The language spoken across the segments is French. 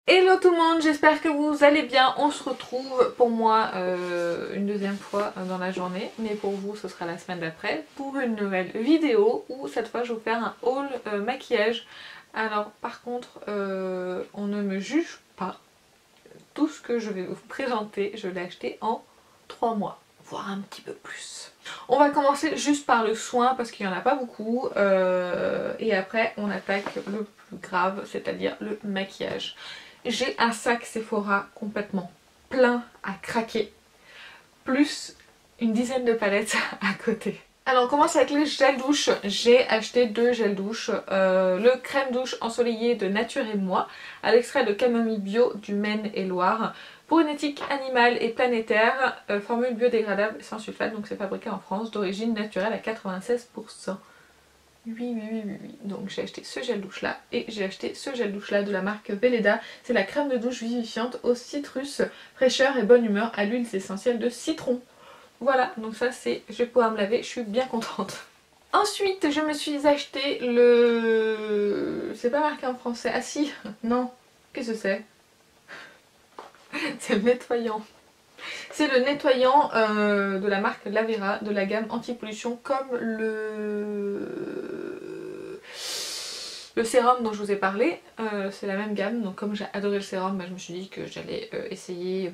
Hello tout le monde, j'espère que vous allez bien. On se retrouve pour moi une deuxième fois dans la journée, mais pour vous ce sera la semaine d'après pour une nouvelle vidéo où cette fois je vais vous faire un haul maquillage. Alors par contre on ne me juge pas, tout ce que je vais vous présenter je l'ai acheté en 3 mois, voire un petit peu plus. On va commencer juste par le soin parce qu'il n'y en a pas beaucoup et après on attaque le plus grave, c'est-à-dire le maquillage. J'ai un sac Sephora complètement plein à craquer, plus une dizaine de palettes à côté. Alors on commence avec les gels douche. J'ai acheté 2 gels douche. Le crème douche ensoleillé de Nature et Moi à l'extrait de camomille bio du Maine et Loire pour une éthique animale et planétaire, formule biodégradable sans sulfate, donc c'est fabriqué en France, d'origine naturelle à 96%. Oui. Donc j'ai acheté ce gel douche là et j'ai acheté ce gel douche là de la marque Velleda. C'est la crème de douche vivifiante au citrus, fraîcheur et bonne humeur à l'huile essentielle de citron. Voilà, donc ça c'est, je vais pouvoir me laver, je suis bien contente. Ensuite je me suis acheté le... C'est pas marqué en français, ah si, non, qu'est-ce que c'est? C'est le nettoyant. C'est le nettoyant de la marque Lavera de la gamme anti-pollution comme le sérum dont je vous ai parlé. C'est la même gamme, donc comme j'ai adoré le sérum, je me suis dit que j'allais essayer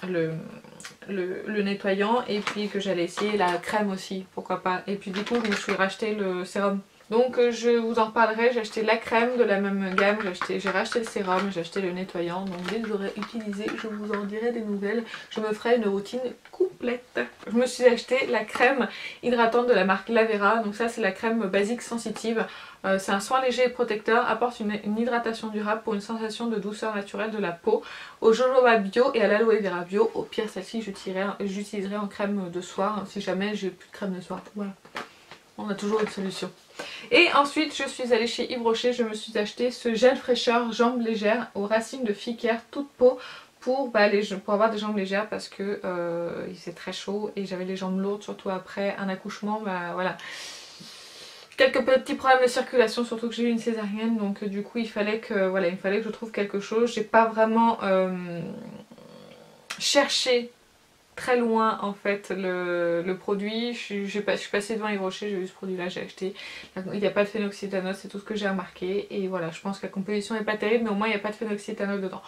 le nettoyant et puis que j'allais essayer la crème aussi, pourquoi pas. Et puis du coup je me suis racheté le sérum. Donc je vous en reparlerai, j'ai acheté la crème de la même gamme, j'ai racheté le sérum, j'ai acheté le nettoyant. Donc dès que j'aurai utilisé, je vous en dirai des nouvelles. Je me ferai une routine complète. Je me suis acheté la crème hydratante de la marque Lavera. Donc ça c'est la crème basique sensitive. C'est un soin léger et protecteur, apporte une hydratation durable pour une sensation de douceur naturelle de la peau, au jojoba bio et à l'aloe vera bio. Au pire celle-ci j'utiliserai en crème de soir si jamais j'ai plus de crème de soir. Voilà, on a toujours une solution. Et ensuite je suis allée chez Yves Rocher, je me suis acheté ce gel fraîcheur jambes légères aux racines de Ficaire toute peau pour avoir des jambes légères parce que il faisait très chaud et j'avais les jambes lourdes, surtout après un accouchement. Voilà, quelques petits problèmes de circulation, surtout que j'ai eu une césarienne, donc du coup il fallait que je trouve quelque chose. J'ai pas vraiment cherché très loin en fait le produit. Je suis passée devant Yves Rocher, j'ai vu ce produit là, j'ai acheté. Il n'y a pas de phénoxyéthanol, c'est tout ce que j'ai remarqué. Et voilà, je pense que la composition n'est pas terrible, mais au moins il n'y a pas de phénoxyéthanol dedans.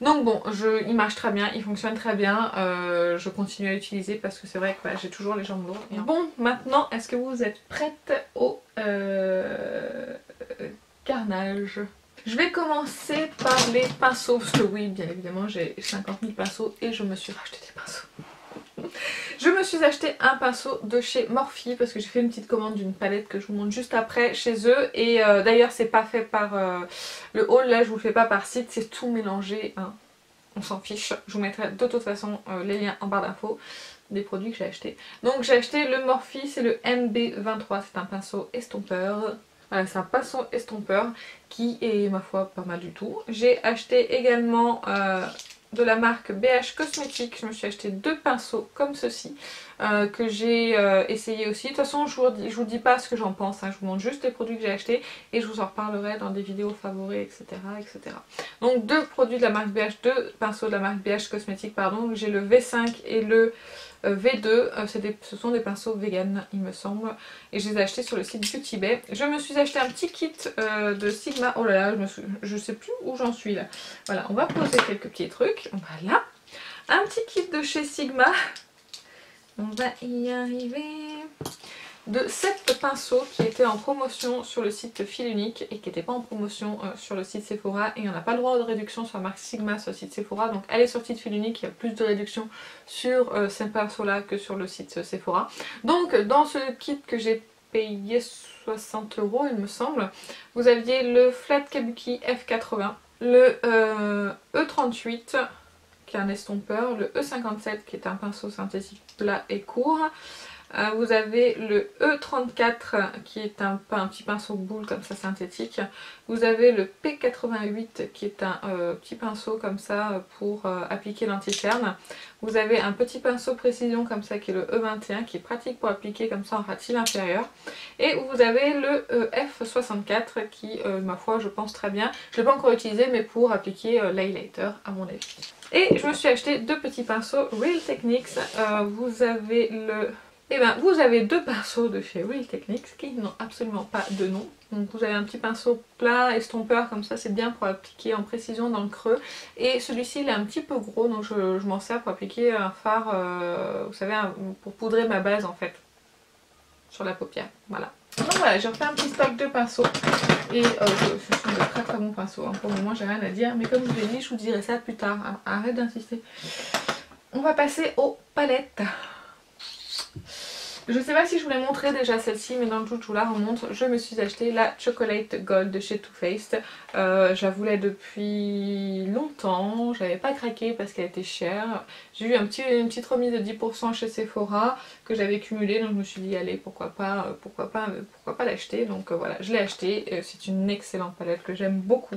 Donc bon, il marche très bien, il fonctionne très bien. Je continue à l'utiliser parce que c'est vrai que j'ai toujours les jambes lourdes. Bon, maintenant, est-ce que vous êtes prête au carnage? Je vais commencer par les pinceaux, parce que oui, bien évidemment, j'ai 50 000 pinceaux et je me suis racheté des pinceaux. Je me suis acheté un pinceau de chez Morphe parce que j'ai fait une petite commande d'une palette que je vous montre juste après chez eux. Et d'ailleurs, c'est pas fait par le haul, là je vous le fais pas par site, c'est tout mélangé, hein. On s'en fiche. Je vous mettrai de toute façon les liens en barre d'infos des produits que j'ai achetés. Donc j'ai acheté le Morphe, c'est le MB23, c'est un pinceau estompeur. Voilà, c'est un pinceau estompeur qui est ma foi pas mal du tout. J'ai acheté également de la marque BH Cosmétiques. Je me suis acheté 2 pinceaux comme ceci que j'ai essayé aussi. De toute façon je vous dis pas ce que j'en pense, hein. Je vous montre juste les produits que j'ai achetés et je vous en reparlerai dans des vidéos favoris, etc. Donc 2 produits de la marque BH, 2 pinceaux de la marque BH Cosmétiques, pardon. J'ai le V5 et le V2, ce sont des pinceaux vegan il me semble, et je les ai achetés sur le site Beauty Bay. Je me suis acheté un petit kit de Sigma, oh là là, je sais plus où j'en suis là. Voilà, on va poser quelques petits trucs, voilà. Un petit kit de chez Sigma, on va y arriver, de 7 pinceaux qui étaient en promotion sur le site Fil Unique et qui n'étaient pas en promotion sur le site Sephora, et on n'a pas le droit de réduction sur la marque Sigma sur le site Sephora, donc allez sur le site Fil Unique, il y a plus de réduction sur ces pinceaux là que sur le site Sephora. Donc dans ce kit que j'ai payé 60 € il me semble, vous aviez le Flat Kabuki F80, le E38 qui est un estompeur, le E57 qui est un pinceau synthétique plat et court, Vous avez le E34 qui est un petit pinceau boule comme ça synthétique. Vous avez le P88 qui est un petit pinceau comme ça pour appliquer l'anti-cerne. Vous avez un petit pinceau précision comme ça qui est le E21 qui est pratique pour appliquer comme ça en ratil inférieur. Et vous avez le F64 qui, ma foi, je pense très bien. Je ne l'ai pas encore utilisé mais pour appliquer l'highlighter à mon avis. Et je me suis acheté deux petits pinceaux Real Techniques. Vous avez le... Et ben vous avez deux pinceaux de chez Real Techniques qui n'ont absolument pas de nom. Donc vous avez un petit pinceau plat estompeur comme ça, c'est bien pour appliquer en précision dans le creux. Et celui-ci il est un petit peu gros donc je m'en sers pour appliquer un fard, vous savez, pour poudrer ma base en fait. Sur la paupière, voilà. Donc voilà, j'ai refait un petit stock de pinceaux. Et je suis de très très bons pinceaux, hein. Pour le moment j'ai rien à dire. Mais comme je vous l'ai dit, je vous dirai ça plus tard, hein. Arrête d'insister. On va passer aux palettes. Je sais pas si je vous l'ai montré déjà celle-ci, mais dans le doute je vous la remontre. Je me suis acheté la Chocolate Gold de chez Too Faced. Je la voulais depuis longtemps, je l'avais pas craqué parce qu'elle était chère. J'ai eu une petite remise de 10% chez Sephora que j'avais cumulé, donc je me suis dit allez pourquoi pas l'acheter. Donc voilà, je l'ai acheté. C'est une excellente palette que j'aime beaucoup.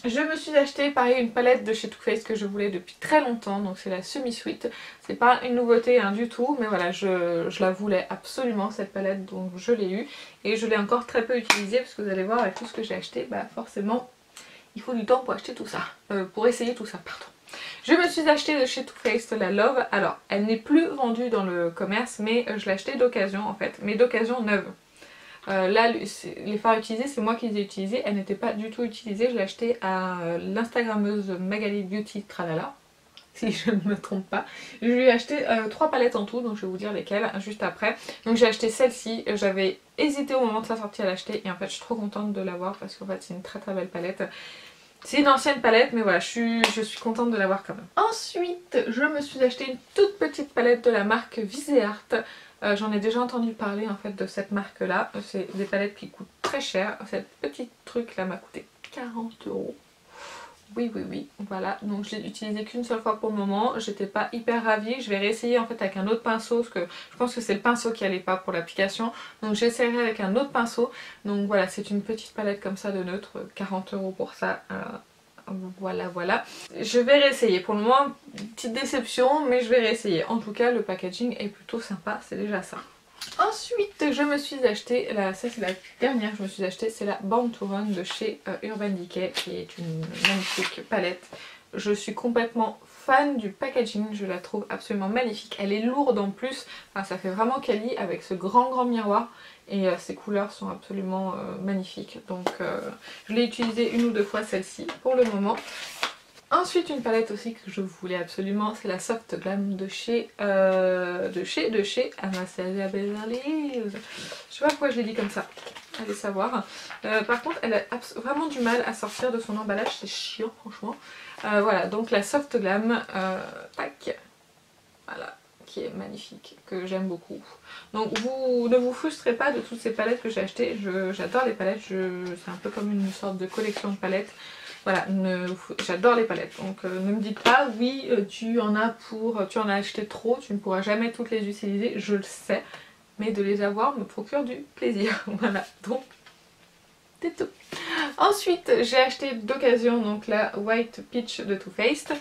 Je me suis acheté pareil une palette de chez Too Faced que je voulais depuis très longtemps, donc c'est la Semi Sweet. C'est pas une nouveauté hein, du tout, mais voilà, je la voulais absolument cette palette, donc je l'ai eue. Et je l'ai encore très peu utilisée parce que vous allez voir avec tout ce que j'ai acheté, bah forcément il faut du temps pour acheter tout ça, pour essayer tout ça, pardon. Je me suis acheté de chez Too Faced la Love, alors elle n'est plus vendue dans le commerce mais je l'ai achetée d'occasion en fait, mais d'occasion neuve. Là les fards utilisés c'est moi qui les ai utilisés, elles n'étaient pas du tout utilisées, je l'ai acheté à l'instagrammeuse Magali Beauty Tralala, si je ne me trompe pas. Je lui ai acheté 3 palettes en tout, donc je vais vous dire lesquelles juste après. Donc j'ai acheté celle-ci, j'avais hésité au moment de sa sortie à l'acheter et en fait je suis trop contente de l'avoir parce qu'en fait c'est une très très belle palette. C'est une ancienne palette mais voilà, je suis contente de l'avoir quand même. Ensuite je me suis acheté une toute petite palette de la marque Viseart. J'en ai déjà entendu parler en fait de cette marque là. C'est des palettes qui coûtent très cher. Cette petite truc là m'a coûté 40 €. Oui, voilà. Donc je l'ai utilisé qu'une seule fois pour le moment. J'étais pas hyper ravie. Je vais réessayer en fait avec un autre pinceau parce que je pense que c'est le pinceau qui allait pas pour l'application. Donc j'essaierai avec un autre pinceau. Donc voilà, c'est une petite palette comme ça de neutre. 40 € pour ça. Voilà. Je vais réessayer. Pour le moment, petite déception, mais je vais réessayer. En tout cas, le packaging est plutôt sympa, c'est déjà ça. Ensuite, je me suis acheté, ça c'est la dernière que je me suis acheté, c'est la Born to Run de chez Urban Decay, qui est une magnifique palette. Je suis complètement fan du packaging, je la trouve absolument magnifique. Elle est lourde en plus, enfin, ça fait vraiment quali avec ce grand miroir. Et ces couleurs sont absolument magnifiques. Donc je l'ai utilisée une ou deux fois celle-ci pour le moment. Ensuite une palette aussi que je voulais absolument, c'est la Soft Glam de chez Anastasia Beverly Hills. Je sais pas pourquoi je l'ai dit comme ça, allez savoir. Par contre elle a vraiment du mal à sortir de son emballage, c'est chiant franchement. Voilà, donc la Soft Glam, tac, voilà, qui est magnifique, que j'aime beaucoup. Donc vous ne vous frustrez pas de toutes ces palettes que j'ai achetées, j'adore les palettes, c'est un peu comme une sorte de collection de palettes. Voilà, j'adore les palettes, donc ne me dites pas oui tu en as acheté trop, tu ne pourras jamais toutes les utiliser, je le sais, mais de les avoir me procure du plaisir. Voilà, donc c'est tout. Ensuite j'ai acheté d'occasion donc la White Peach de Too Faced.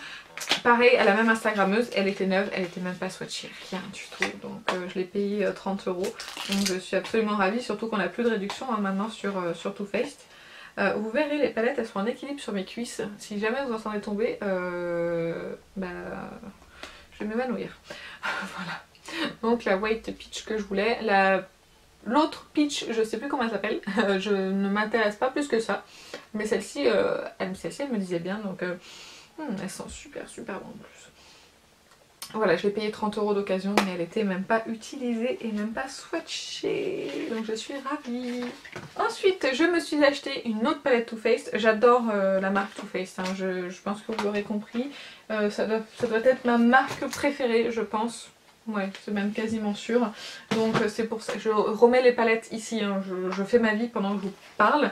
Pareil, à la même instagrammeuse, elle était neuve, elle était même pas swatchée, rien du tout. Donc je l'ai payé 30 €. Donc je suis absolument ravie, surtout qu'on n'a plus de réduction hein, maintenant sur Too Faced. Vous verrez, les palettes elles sont en équilibre sur mes cuisses. Si jamais vous entendez tomber, je vais m'évanouir. Voilà. Donc la White Peach que je voulais. L'autre Peach, je sais plus comment elle s'appelle. Je ne m'intéresse pas plus que ça. Mais celle-ci, elle me disait bien. Donc elles sont super bon en plus. Voilà, je l'ai payé 30 € d'occasion, mais elle était même pas utilisée et même pas swatchée. Donc je suis ravie. Ensuite, je me suis acheté une autre palette Too Faced. J'adore la marque Too Faced, hein. Je pense que vous l'aurez compris. Ça doit être ma marque préférée, je pense. Ouais, c'est même quasiment sûr. Donc c'est pour ça que je remets les palettes ici, hein. Je fais ma vie pendant que je vous parle.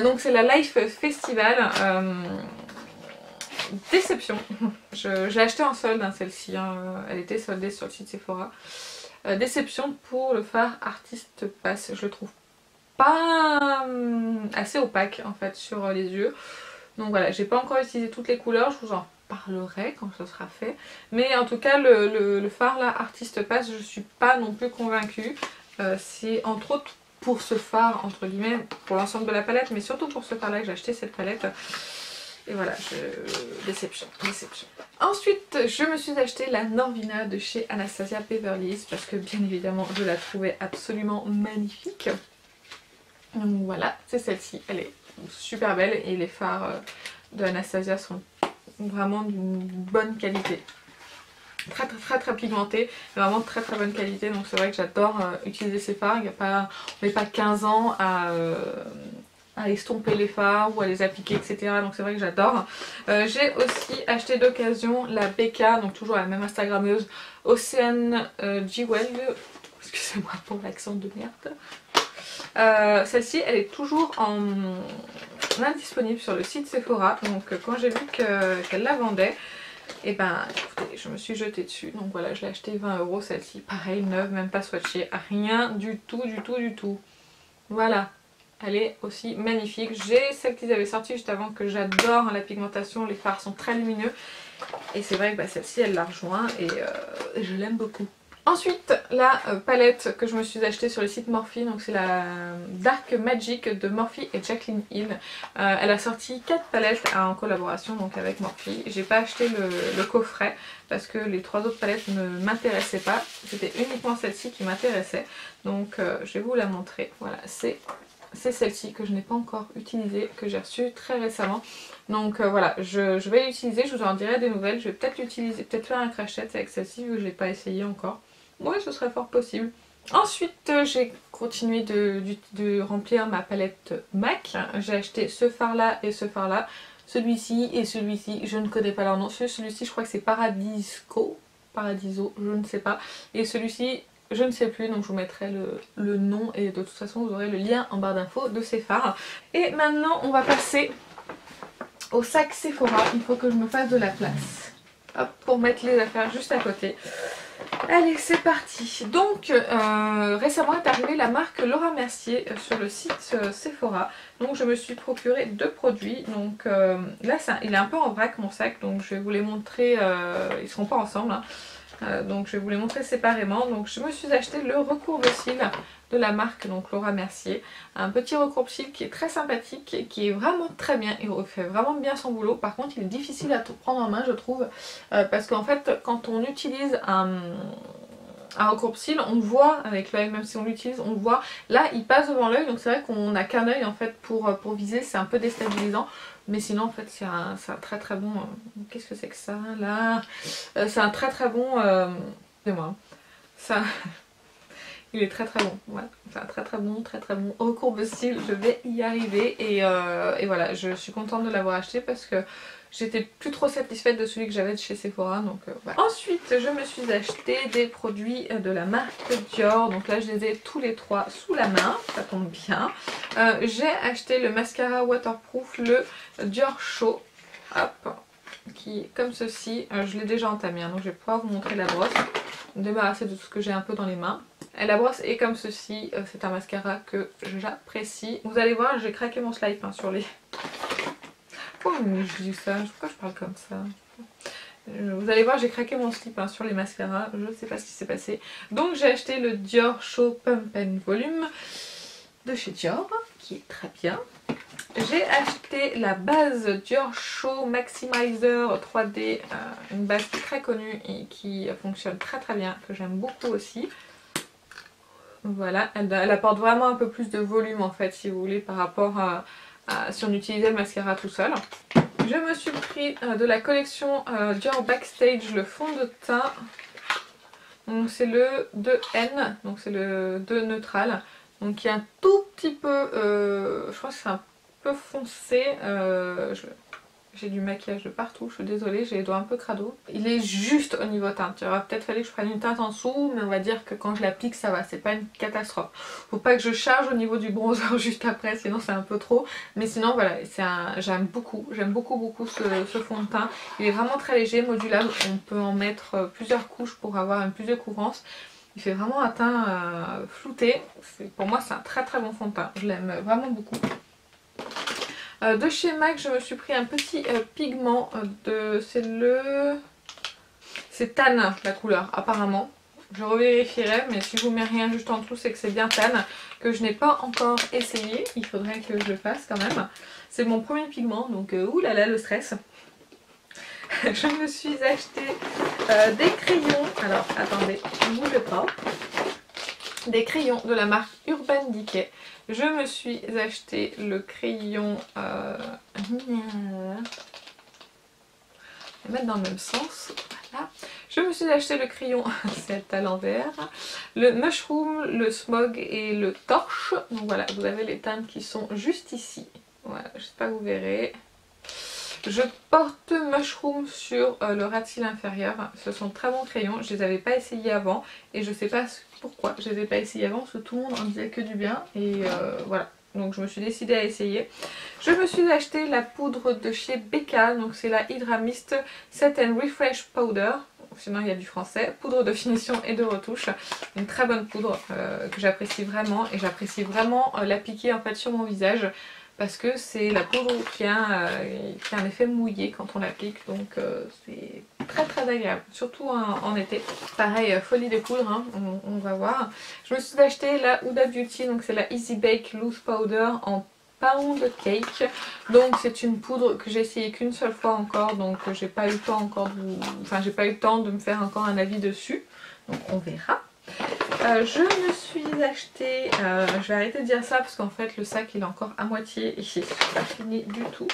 Donc c'est la Life Festival. Déception. Je l'ai acheté en solde hein, celle-ci, hein. Elle était soldée sur le site Sephora. Déception pour le fard Artist Pass, je le trouve pas assez opaque en fait sur les yeux. Donc voilà, j'ai pas encore utilisé toutes les couleurs, je vous en parlerai quand ça sera fait. Mais en tout cas le fard là, Artist Pass, je suis pas non plus convaincue. C'est entre autres pour ce fard, entre guillemets, pour l'ensemble de la palette, mais surtout pour ce fard là que j'ai acheté cette palette. Et voilà, déception, déception. Ensuite, je me suis acheté la Norvina de chez Anastasia Beverly Hills parce que bien évidemment, je la trouvais absolument magnifique. Donc voilà, c'est celle-ci, elle est super belle et les fards de Anastasia sont vraiment d'une bonne qualité. Très pigmenté, vraiment très bonne qualité, donc c'est vrai que j'adore utiliser ces fards. On met pas 15 ans à estomper les fards ou à les appliquer, etc. Donc c'est vrai que j'adore. J'ai aussi acheté d'occasion la BK, donc toujours la même Instagrammeuse, Ocean Jewel. Excusez-moi pour l'accent de merde. Celle-ci, elle est toujours en indisponible sur le site Sephora. Donc quand j'ai vu qu'elle la vendait, et ben écoutez, je me suis jetée dessus. Donc voilà, je l'ai acheté 20 € celle-ci. Pareil, neuve, même pas swatchée, rien du tout. Voilà. Elle est aussi magnifique. J'ai celle qu'ils avaient sortie juste avant que j'adore la pigmentation. Les fards sont très lumineux. Et c'est vrai que bah, celle-ci elle la rejoint et je l'aime beaucoup. Ensuite, la palette que je me suis achetée sur le site Morphe, donc c'est la Dark Magic de Morphe et Jaclyn Hill. Elle a sorti 4 palettes en collaboration donc avec Morphe. J'ai pas acheté le coffret parce que les 3 autres palettes ne m'intéressaient pas. C'était uniquement celle-ci qui m'intéressait. Donc je vais vous la montrer. Voilà, c'est celle-ci que je n'ai pas encore utilisée, que j'ai reçue très récemment. Donc voilà, je vais l'utiliser, je vous en dirai des nouvelles. Je vais peut-être l'utiliser, peut-être faire un crash test avec celle-ci vu que je ne l'ai pas essayé encore. Ouais, ce serait fort possible. Ensuite, j'ai continué de remplir ma palette MAC. J'ai acheté ce fard là et ce fard là. Celui-ci et celui-ci, je ne connais pas leur nom. Celui-ci, je crois que c'est Paradiso, je ne sais pas. Et celui-ci, je ne sais plus, donc je vous mettrai le nom et de toute façon vous aurez le lien en barre d'infos de ces fards. Et maintenant, on va passer au sac Sephora. Il faut que je me fasse de la place. Hop, pour mettre les affaires juste à côté. Allez, c'est parti. Donc récemment est arrivée la marque Laura Mercier sur le site Sephora. Donc je me suis procuré 2 produits. Donc là il est un peu en vrac mon sac, donc je vais vous les montrer, ils seront pas ensemble hein. Donc je vais vous les montrer séparément. Donc je me suis acheté le recourbe-cils de la marque donc Laura Mercier. Un petit recourbe-cils qui est très sympathique et qui est vraiment très bien. Il fait vraiment bien son boulot. Par contre il est difficile à prendre en main je trouve. Parce qu'en fait quand on utilise un recourbe-cils, on voit avec l'œil, même si on l'utilise, on voit. Là il passe devant l'œil, donc c'est vrai qu'on n'a qu'un œil en fait pour viser, c'est un peu déstabilisant. Mais sinon en fait c'est un très bon... Qu'est-ce que c'est que ça là c'est un très bon... Excusez-moi. Ça... Il est très bon, voilà. C'est un très bon recourbe-cils, je vais y arriver et voilà, je suis contente de l'avoir acheté parce que j'étais plus trop satisfaite de celui que j'avais de chez Sephora, donc voilà. Ensuite, je me suis acheté des produits de la marque Dior, donc là je les ai tous les 3 sous la main, ça tombe bien. J'ai acheté le mascara waterproof, le Dior Show, hop, qui est comme ceci. Je l'ai déjà entamé, hein, donc je vais pouvoir vous montrer la brosse, me débarrasser de tout ce que j'ai un peu dans les mains. Et la brosse est comme ceci, c'est un mascara que j'apprécie. Vous allez voir, j'ai craqué mon slip hein, sur les... Pourquoi je dis ça? Pourquoi je parle comme ça? Vous allez voir, j'ai craqué mon slip hein, sur les mascaras, je ne sais pas ce qui s'est passé. Donc j'ai acheté le Dior Show Pump and Volume de chez Dior, qui est très bien. J'ai acheté la base Dior Show Maximizer 3D, une base très connue et qui fonctionne très bien, que j'aime beaucoup aussi. Voilà, elle apporte vraiment un peu plus de volume en fait si vous voulez par rapport à si on utilisait le mascara tout seul. Je me suis pris de la collection Dior Backstage le fond de teint. Donc c'est le 2N, donc c'est le 2 neutral. Donc qui est un tout petit peu, je crois que c'est un peu foncé. J'ai du maquillage de partout, je suis désolée, j'ai les doigts un peu crado. Il est juste au niveau teinte, il aurait peut-être fallu que je prenne une teinte en dessous, mais on va dire que quand je l'applique ça va, c'est pas une catastrophe. Faut pas que je charge au niveau du bronzer juste après, sinon c'est un peu trop. Mais sinon voilà, j'aime beaucoup ce fond de teint. Il est vraiment très léger, modulable, on peut en mettre plusieurs couches pour avoir une plus de couvrance. Il fait vraiment un teint flouté. Pour moi c'est un très très bon fond de teint. Je l'aime vraiment beaucoup. De chez MAC, je me suis pris un petit pigment c'est Tan la couleur apparemment. Je revérifierai, mais si je vous mets rien juste en dessous, c'est que c'est bien Tan, que je n'ai pas encore essayé. Il faudrait que je le fasse quand même. C'est mon premier pigment, donc oulala le stress. Je me suis acheté des crayons. Alors attendez, ne bougez pas. Des crayons de la marque Urban Decay. Je me suis acheté le crayon... on va mettre dans le même sens. Voilà. Je me suis acheté le crayon, c'est à l'envers. Le Mushroom, le Smog et le Torche. Donc voilà, vous avez les teintes qui sont juste ici. Voilà, j'espère que vous verrez. Je porte Mushroom sur le ras de cils inférieur. Ce sont de très bons crayons. Je les avais pas essayés avant et je sais pas pourquoi je les ai pas essayés avant parce que tout le monde en disait que du bien. Et voilà. Donc je me suis décidée à essayer. Je me suis acheté la poudre de chez Becca. Donc c'est la Hydra Mist Set and Refresh Powder. Sinon il y a du français. Poudre de finition et de retouche. Une très bonne poudre que j'apprécie vraiment. Et j'apprécie vraiment l'appliquer en fait sur mon visage. Parce que c'est la poudre qui a un effet mouillé quand on l'applique, donc c'est très très agréable, surtout en été. Pareil, folie des poudres, hein, on va voir. Je me suis acheté la Huda Beauty, donc c'est la Easy Bake Loose Powder en Pound Cake. Donc c'est une poudre que j'ai essayé qu'une seule fois encore, donc j'ai pas eu le temps encore j'ai pas eu le temps de me faire encore un avis dessus. Donc on verra. Je me suis acheté, je vais arrêter de dire ça parce qu'en fait le sac il est encore à moitié et c'est pas fini du tout.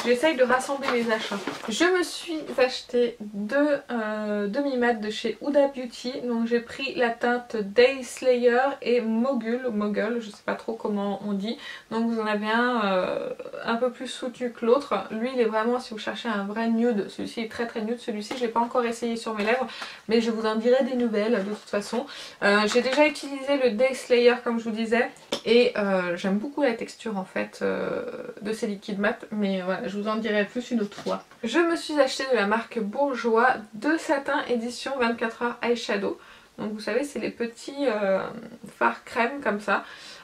J'essaye de rassembler les achats. Je me suis acheté deux demi-mat de chez Huda Beauty. Donc j'ai pris la teinte Day Slayer et Mogul, je sais pas trop comment on dit. Donc vous en avez un peu plus soutenu que l'autre. Lui il est vraiment, si vous cherchez un vrai nude, celui-ci est très très nude. Celui-ci je l'ai pas encore essayé sur mes lèvres, mais je vous en dirai des nouvelles de toute façon. J'ai déjà utilisé le Day Slayer comme je vous disais et j'aime beaucoup la texture en fait de ces liquides mat, mais voilà, je vous en dirai plus une autre fois. Je me suis acheté de la marque Bourjois 2 satin édition 24 heures eyeshadow. Donc vous savez c'est les petits fards crème comme ça.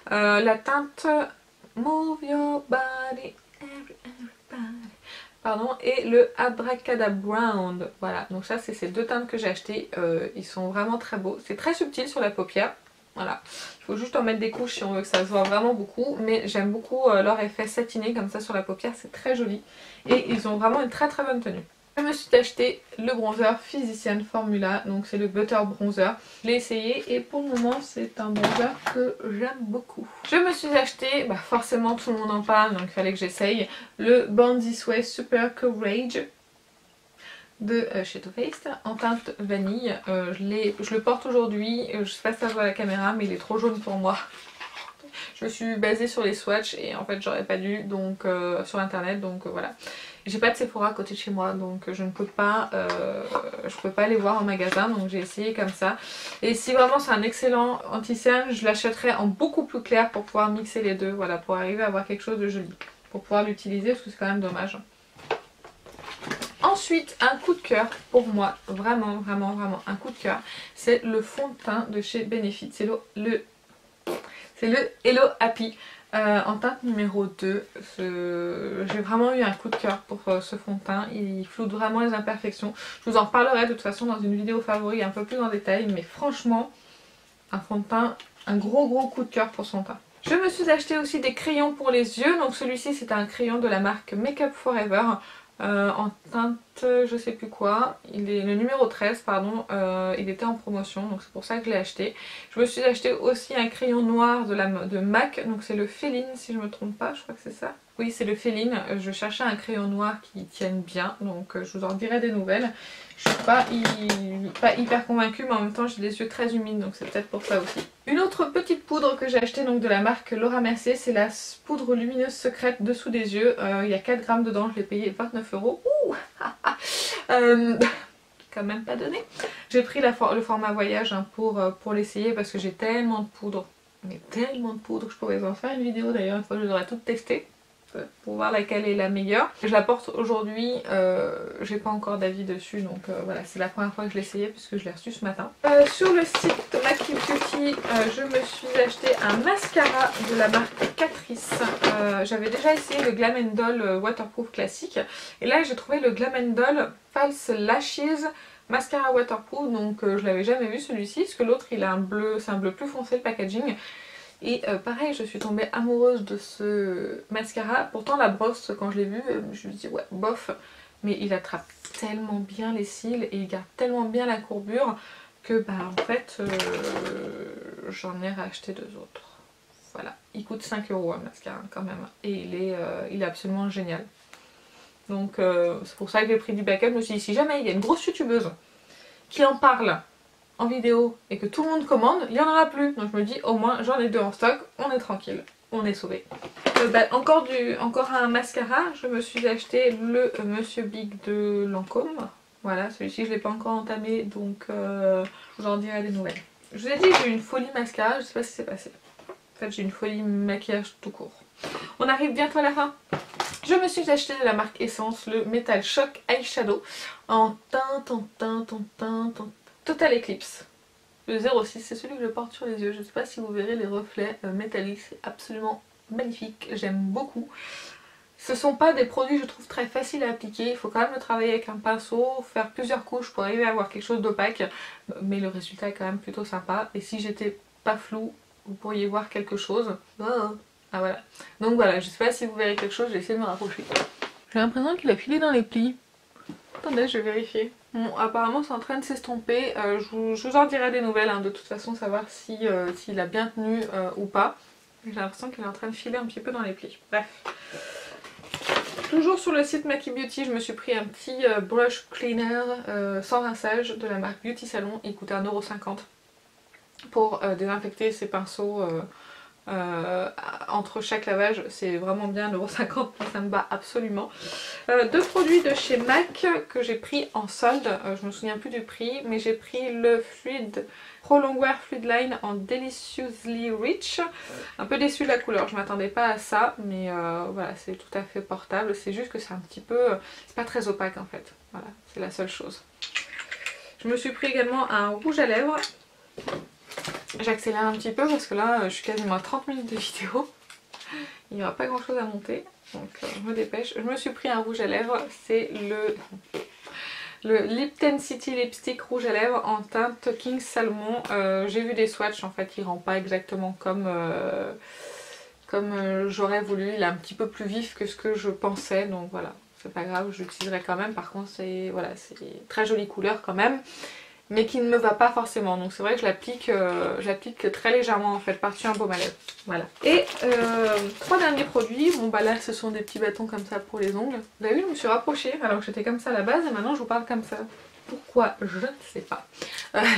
La teinte Move Your Body Everybody. Pardon, et le Abracadabrown. Voilà, donc ça c'est ces deux teintes que j'ai achetées. Ils sont vraiment très beaux. C'est très subtil sur la paupière. Voilà, il faut juste en mettre des couches si on veut que ça se voit vraiment beaucoup. Mais j'aime beaucoup leur effet satiné comme ça sur la paupière, c'est très joli. Et ils ont vraiment une très très bonne tenue. Je me suis acheté le bronzer Physician Formula, donc c'est le Butter Bronzer. Je l'ai essayé et pour le moment c'est un bronzer que j'aime beaucoup. Je me suis acheté, forcément tout le monde en parle donc il fallait que j'essaye, le Born This Way Super Coverage de chez Too Faced en teinte vanille. Je le porte aujourd'hui, je sais pas si ça se voit à la caméra mais il est trop jaune pour moi. Je me suis basée sur les swatchs et en fait j'aurais pas dû, donc sur internet, donc voilà. J'ai pas de Sephora à côté de chez moi donc je ne peux pas les voir en magasin, donc j'ai essayé comme ça. Et si vraiment c'est un excellent anti-cerne, je l'achèterai en beaucoup plus clair pour pouvoir mixer les deux, voilà, pour arriver à avoir quelque chose de joli, pour pouvoir l'utiliser parce que c'est quand même dommage. Ensuite, un coup de cœur pour moi, vraiment un coup de cœur, c'est le fond de teint de chez Benefit, c'est le Hello Happy. En teinte numéro 2, j'ai vraiment eu un coup de cœur pour ce fond de teint, il floute vraiment les imperfections. Je vous en reparlerai de toute façon dans une vidéo favori un peu plus en détail, mais franchement, un fond de teint, un gros coup de cœur pour son teint. Je me suis acheté aussi des crayons pour les yeux, donc celui-ci c'est un crayon de la marque Make Up Forever. En teinte je sais plus quoi, il est le numéro 13 pardon, il était en promotion donc c'est pour ça que je l'ai acheté. Je me suis acheté aussi un crayon noir de MAC, donc c'est le Féline si je me trompe pas, je crois que c'est ça. Oui c'est le Féline, je cherchais un crayon noir qui tienne bien donc je vous en dirai des nouvelles. Je suis pas hyper convaincue mais en même temps j'ai des yeux très humides donc c'est peut-être pour ça aussi. Une autre petite poudre que j'ai achetée donc de la marque Laura Mercier, c'est la poudre lumineuse secrète dessous des yeux. Il y a 4 grammes dedans, je l'ai payé 29 €. Ouh quand même pas donné. J'ai pris le format voyage hein, pour l'essayer parce que j'ai tellement de poudre. Mais tellement de poudre, je pourrais en faire une vidéo d'ailleurs une fois que je les aurai toutes testées. test pour voir laquelle est la meilleure. Je la porte aujourd'hui, j'ai pas encore d'avis dessus donc voilà, c'est la première fois que je l'essayais puisque je l'ai reçu ce matin. Sur le site Maki Beauty, je me suis acheté un mascara de la marque Catrice. J'avais déjà essayé le Glam Doll Waterproof classique et là j'ai trouvé le Glam Doll False Lashes mascara waterproof, donc je l'avais jamais vu celui-ci parce que l'autre il a un bleu, c'est un bleu plus foncé le packaging. Et pareil, je suis tombée amoureuse de ce mascara. Pourtant la brosse, quand je l'ai vu, je me suis dit ouais bof, mais il attrape tellement bien les cils et il garde tellement bien la courbure que bah en fait j'en ai racheté 2 autres. Voilà, il coûte 5 € un mascara quand même et il est absolument génial. Donc c'est pour ça que j'ai pris du backup. Je me suis dit si jamais il y a une grosse youtubeuse qui en parle en vidéo et que tout le monde commande, il n'y en aura plus. Donc je me dis au moins j'en ai 2 en stock, on est tranquille, on est sauvé. Encore un mascara, je me suis acheté le Monsieur Big de Lancôme. Voilà, celui-ci je ne l'ai pas encore entamé donc je vous en dirai des nouvelles. Je vous ai dit que j'ai eu une folie mascara, je sais pas ce qui s'est passé. En fait j'ai une folie maquillage tout court. On arrive bientôt à la fin. Je me suis acheté de la marque Essence le Metal Shock Eyeshadow en teinte Total Eclipse. Le 06, c'est celui que je porte sur les yeux. Je ne sais pas si vous verrez les reflets métalliques, c'est absolument magnifique, j'aime beaucoup. Ce ne sont pas des produits je trouve très faciles à appliquer, il faut quand même le travailler avec un pinceau, faire plusieurs couches pour arriver à avoir quelque chose d'opaque, mais le résultat est quand même plutôt sympa. Et si j'étais pas floue, vous pourriez voir quelque chose. Ah voilà. Donc voilà, je sais pas si vous verrez quelque chose, j'ai essayé de me rapprocher. J'ai l'impression qu'il a filé dans les plis. Attendez, je vais vérifier. Bon, apparemment c'est en train de s'estomper. Je vous en dirai des nouvelles, hein, de toute façon, savoir si, s'il a bien tenu ou pas. J'ai l'impression qu'il est en train de filer un petit peu dans les plis. Bref. Toujours sur le site Maki Beauty, je me suis pris un petit brush cleaner sans rinçage de la marque Beauty Salon. Il coûtait 1,50 € pour désinfecter ces pinceaux. Entre chaque lavage, c'est vraiment bien, 1,50 €, ça me bat absolument. 2 produits de chez MAC que j'ai pris en solde, je me souviens plus du prix, mais j'ai pris le Fluid Pro Longwear Fluid Line en Deliciously Rich. Un peu déçue de la couleur, je m'attendais pas à ça, mais voilà, c'est tout à fait portable, c'est juste que c'est un petit peu, c'est pas très opaque en fait, voilà, c'est la seule chose. Je me suis pris également un rouge à lèvres. J'accélère un petit peu parce que là je suis quasiment à 30 minutes de vidéo. Il n'y aura pas grand chose à monter. Donc je me dépêche. Je me suis pris un rouge à lèvres. C'est le Lipton City Lipstick rouge à lèvres en teinte King Salmon. J'ai vu des swatchs, en fait il rend pas exactement comme j'aurais voulu. Il est un petit peu plus vif que ce que je pensais. Donc voilà, c'est pas grave, je l'utiliserai quand même. Par contre c'est voilà, très jolie couleur quand même, mais qui ne me va pas forcément, donc c'est vrai que je l'applique très légèrement en fait par-dessus un baume à lèvres. Voilà. Et 3 derniers produits, bon bah là ce sont des petits bâtons comme ça pour les ongles. Vous avez vu, je me suis rapprochée alors que j'étais comme ça à la base et maintenant je vous parle comme ça. Pourquoi? Je ne sais pas.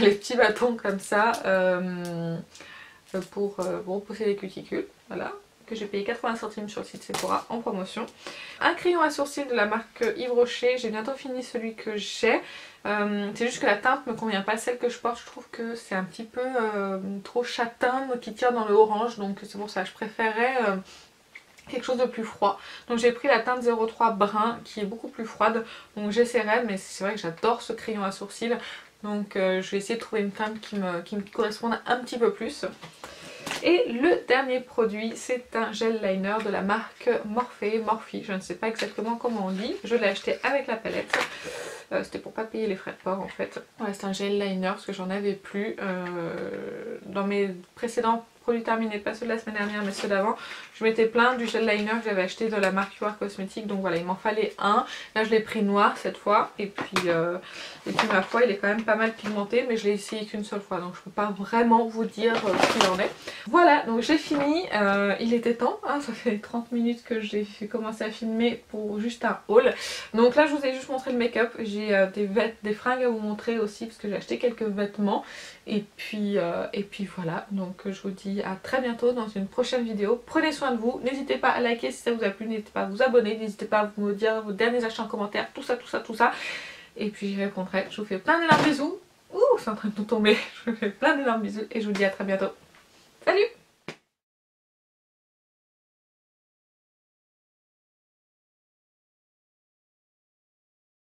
Les petits bâtons comme ça pour repousser les cuticules, voilà, que j'ai payé 80 centimes sur le site Sephora en promotion. Un crayon à sourcils de la marque Yves Rocher, j'ai bientôt fini celui que j'ai. C'est juste que la teinte me convient pas, celle que je porte, je trouve que c'est un petit peu trop châtain qui tire dans le orange, donc c'est pour ça que je préférais quelque chose de plus froid. Donc j'ai pris la teinte 03 brun qui est beaucoup plus froide, donc j'essaierai, mais c'est vrai que j'adore ce crayon à sourcils, donc je vais essayer de trouver une teinte qui me corresponde un petit peu plus. Et le dernier produit, c'est un gel liner de la marque Morphe, je ne sais pas exactement comment on dit. Je l'ai acheté avec la palette. C'était pour pas payer les frais de port en fait. Ouais, c'est un gel liner parce que j'en avais plus. Dans mes précédents produits terminés, pas ceux de la semaine dernière mais ceux d'avant, je m'étais plaint du gel liner que j'avais acheté de la marque UR Cosmétiques, donc voilà, il m'en fallait un. Là je l'ai pris noir cette fois et puis ma foi il est quand même pas mal pigmenté, mais je l'ai essayé qu'une seule fois donc je peux pas vraiment vous dire ce qu'il en est. Voilà, donc j'ai fini, il était temps, hein, ça fait 30 minutes que j'ai commencé à filmer pour juste un haul. Donc là je vous ai juste montré le make-up, j'ai des fringues à vous montrer aussi parce que j'ai acheté quelques vêtements. Et puis voilà, donc je vous dis à très bientôt dans une prochaine vidéo. Prenez soin de vous, n'hésitez pas à liker si ça vous a plu, n'hésitez pas à vous abonner, n'hésitez pas à me dire vos derniers achats en commentaire, tout ça. Et puis j'y répondrai, je vous fais plein d'énormes bisous. Ouh, c'est en train de tout tomber. Je vous fais plein d'énormes bisous et je vous dis à très bientôt. Salut!